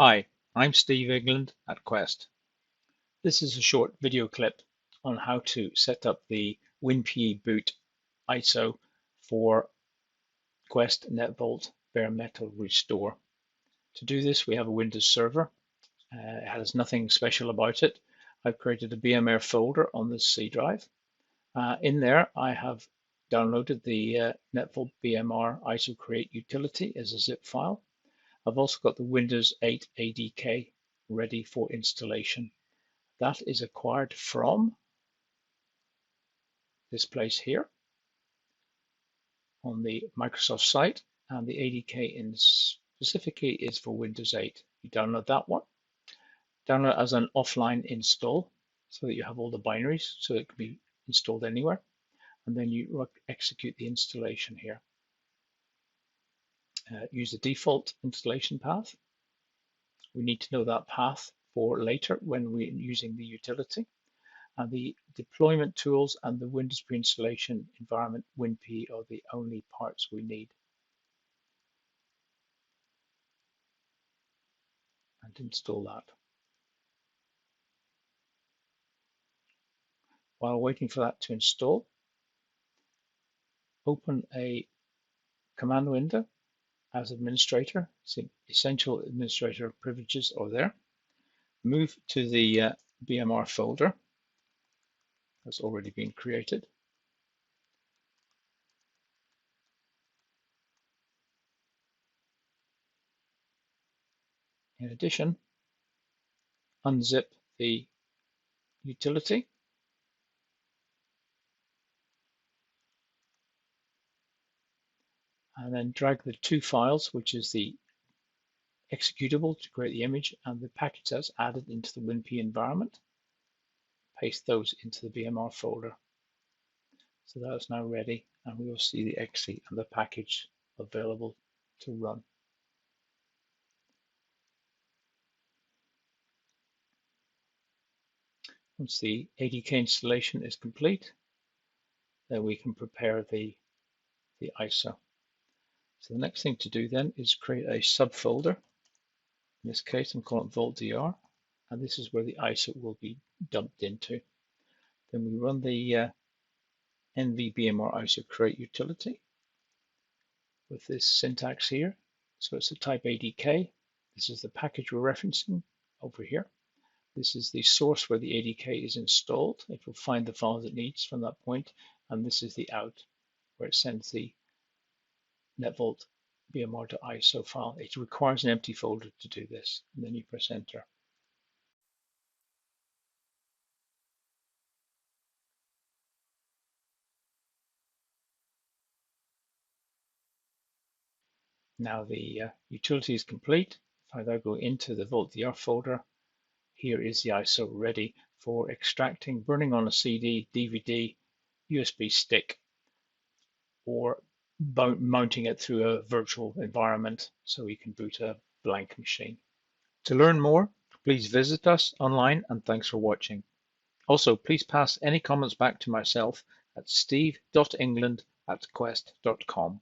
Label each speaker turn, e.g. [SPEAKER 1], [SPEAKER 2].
[SPEAKER 1] Hi, I'm Steve England at Quest. This is a short video clip on how to set up the WinPE boot ISO for Quest NetVault Bare Metal Restore. To do this, we have a Windows server. It has nothing special about it. I've created a BMR folder on this C drive. In there, I have downloaded the NetVault BMR ISO create utility as a zip file. I've also got the Windows 8 ADK ready for installation. That is acquired from this place here on the Microsoft site, and the ADK in specifically is for Windows 8. You download that one, download it as an offline install so that you have all the binaries so it can be installed anywhere, and then you execute the installation here. Use the default installation path. We need to know that path for later when we're using the utility. And the deployment tools and the Windows pre-installation environment WinPE are the only parts we need. And install that. While waiting for that to install, open a command window as administrator. Essential administrator privileges are there. Move to the BMR folder that's already been created. In addition, unzip the utility and then drag the two files, which is the executable to create the image and the package that's added into the WinPE environment. Paste those into the BMR folder. So that is now ready, and we will see the exe and the package available to run. Once the ADK installation is complete, then we can prepare the ISO. So the next thing to do then is create a subfolder. In this case, I'm calling it VaultDR, and this is where the ISO will be dumped into. Then we run the NVBMR ISO create utility with this syntax here. So it's a type ADK. This is the package we're referencing over here. This is the source where the ADK is installed. It will find the files it needs from that point, and this is the out where it sends the NetVault BMR to ISO file. It requires an empty folder to do this, and then you press enter. Now the utility is complete. If I now go into the VaultDR folder, here is the ISO ready for extracting, burning on a CD, DVD, USB stick, or mounting it through a virtual environment so we can boot a blank machine. To learn more, please visit us online, and thanks for watching. Also, please pass any comments back to myself at steve.england@quest.com.